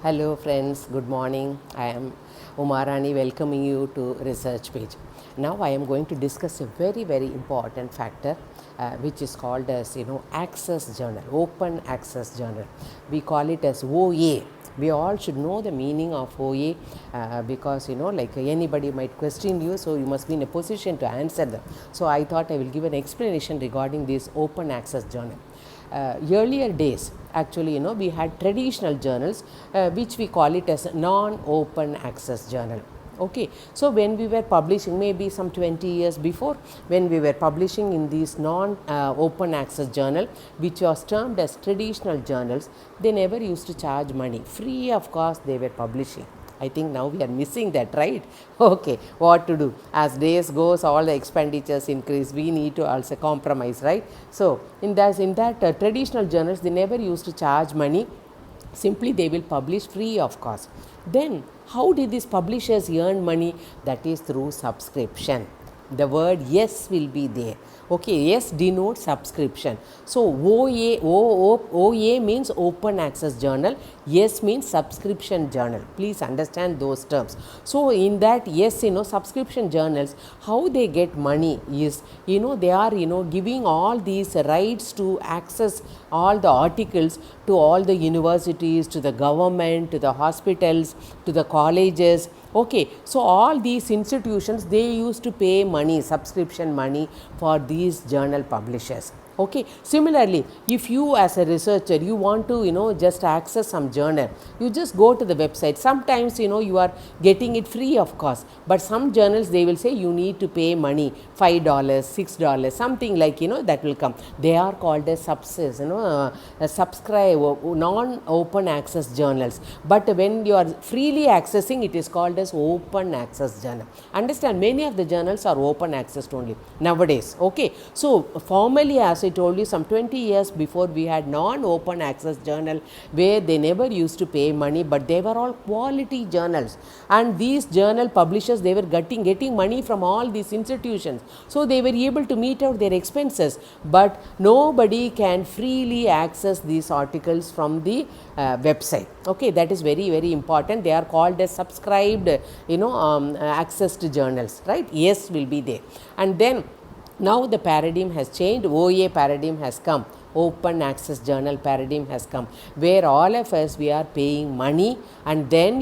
Hello friends, good morning. I am Umarani welcoming you to research page. Now I am going to discuss a very important factor which is called as access journal, open access journal. We call it as OA. We all should know the meaning of OA because like anybody might question you, so you must be in a position to answer them. So I thought I will give an explanation regarding this open access journal. Earlier days, actually we had traditional journals which we call it as non-open access journal. Okay, so when we were publishing, maybe some 20 years before, when we were publishing in these non-open access journal, which was termed as traditional journals, they never used to charge money. Free of cost they were publishing. I think now we are missing that, right? Okay, what to do? As days goes, all the expenditures increase. We need to also compromise, right? So in that traditional journals, they never used to charge money. Simply they will publish free of cost. Then how did these publishers earn money? That is through subscription. The word yes will be there. Okay, yes denotes subscription. So OA means open access journal, yes means subscription journal. Please understand those terms. So in that, yes, subscription journals, how they get money is they are giving all these rights to access all the articles to all the universities, to the government, to the hospitals, to the colleges. Okay, so all these institutions, they used to pay money, subscription money for these journal publishers. Okay, similarly, if you as a researcher, you want to just access some journal, you just go to the website. Sometimes you are getting it free of cost, but some journals they will say you need to pay money, $5, $6, something like that will come. They are called as subscribe non-open access journals. But when you are freely accessing, it is called as open access journal. Understand, many of the journals are open access only nowadays. Okay, so formally, as I told you, some 20 years before, we had non-open access journal where they never used to pay money, but they were all quality journals. And these journal publishers, they were getting money from all these institutions. So they were able to meet out their expenses. But nobody can freely access these articles from the website. Okay, that is very important. They are called as subscribed, accessed journals, right? Yes will be there. And then now the paradigm has changed. OA paradigm has come. Open access journal paradigm has come, where all of us, we are paying money, and then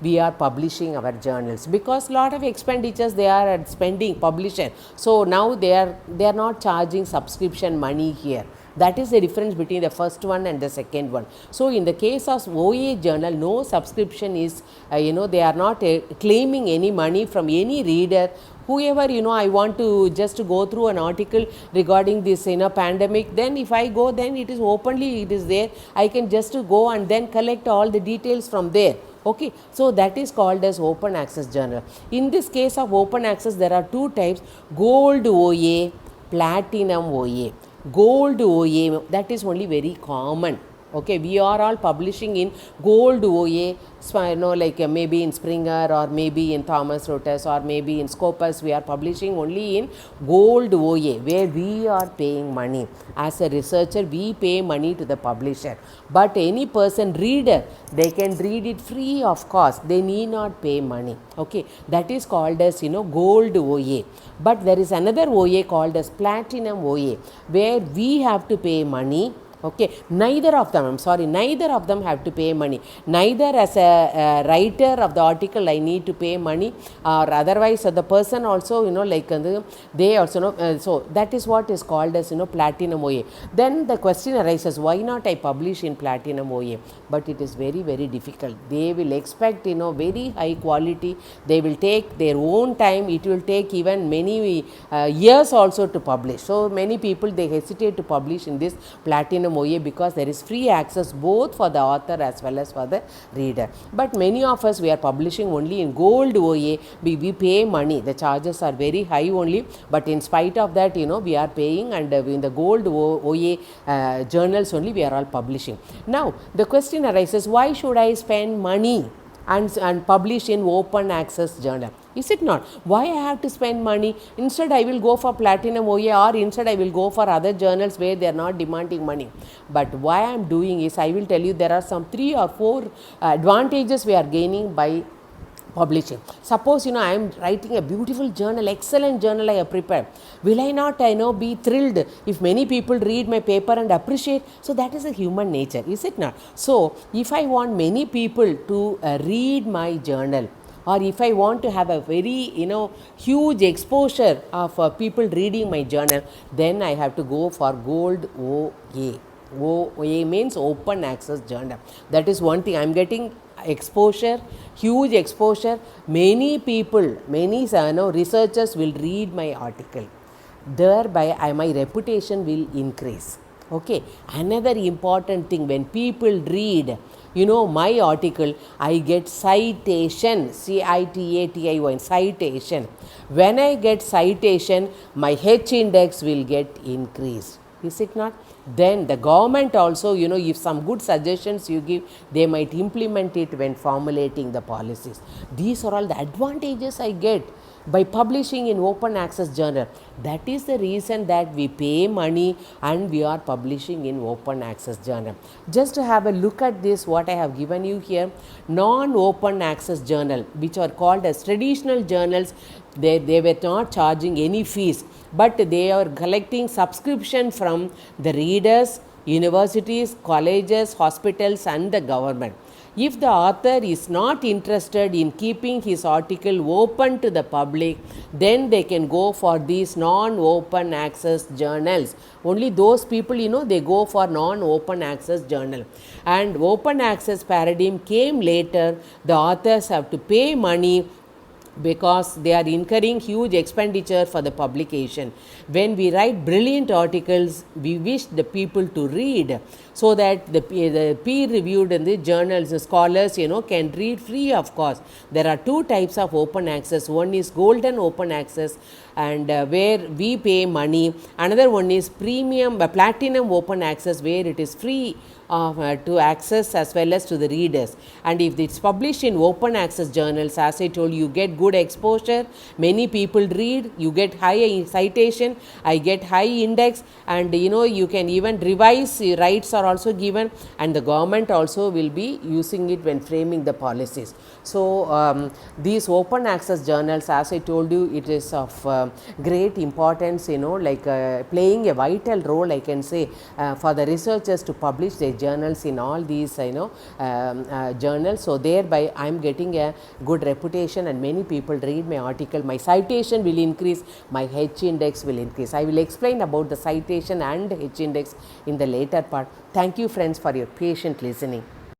we are publishing our journals, because lot of expenditures they are spending publisher. So now they are not charging subscription money here. That is the difference between the first one and the second one. So in the case of OA journal, no subscription is they are not claiming any money from any reader. Whoever I want to just go through an article regarding this pandemic, then if I go, then it is openly, it is there. I can just go and then collect all the details from there. Okay, so that is called as open access journal. In this case of open access, there are two types: gold OA, platinum OA. Gold OA, that is only very common. Okay, we are all publishing in gold OA, like maybe in Springer, or maybe in Thomson Reuters, or maybe in Scopus. We are publishing only in gold OA, where we are paying money. As a researcher, we pay money to the publisher. But any person, reader, they can read it free of cost. They need not pay money. Okay, that is called as gold OA. But there is another OA called as platinum OA, where we have to pay money. Okay, neither of them have to pay money. Neither as a writer of the article I need to pay money, or otherwise the person also they also know. So that is what is called as platinum OA. Then the question arises, why not I publish in platinum OA? But it is very difficult. They will expect very high quality. They will take their own time. It will take even many years also to publish. So many people, they hesitate to publish in this platinum OA, because there is free access both for the author as well as for the reader. But many of us, we are publishing only in gold OA. We pay money. The charges are very high only, but in spite of that, we are paying, and in the gold OA journals only we are all publishing. Now the question arises, why should I spend money and publish in open access journal? Is it not? Why I have to spend money? Instead I will go for Platinum OA, or instead I will go for other journals where they are not demanding money. But why I am doing is, I will tell you, there are some 3 or 4 advantages we are gaining by publishing. Suppose I am writing a beautiful journal, excellent journal I have prepared. Will I not be thrilled if many people read my paper and appreciate? So that is a human nature, is it not? So if I want many people to read my journal, or if I want to have a very huge exposure of people reading my journal, then I have to go for Gold OA. OA means open access journal. That is one thing. I am getting exposure, huge exposure. Many people, many researchers will read my article. Thereby my reputation will increase. Okay. Another important thing, when people read my article, I get citation, CITATION, citation. When I get citation, my H index will get increased. Is it not? Then the government also, if some good suggestions you give, they might implement it when formulating the policies. These are all the advantages I get by publishing in open access journal. That is the reason that we pay money and we are publishing in open access journal. Just to have a look at this, what I have given you here, non-open access journal, which are called as traditional journals, they were not charging any fees, but they are collecting subscription from the readers, universities, colleges, hospitals and the government. If the author is not interested in keeping his article open to the public, then they can go for these non-open access journals. Only those people, they go for non-open access journal. And open access paradigm came later. The authors have to pay money because they are incurring huge expenditure for the publication. When we write brilliant articles, we wish the people to read, so that the peer reviewed in the journals, the scholars can read free of cost. There are 2 types of open access. One is golden open access, and where we pay money. Another one is premium platinum open access, where it is free to access as well as to the readers. And if it's published in open access journals, as I told you, get good exposure, many people read, you get high citation, I get high index, and you can even revise, rights are also given, and the government also will be using it when framing the policies. So these open access journals, as I told you, it is of great importance, like playing a vital role, I can say, for the researchers to publish their journals in all these journals. So thereby I am getting a good reputation and many people read my article. My citation will increase, my H index will increase. I will explain about the citation and H index in the later part. Thank you friends for your patient listening.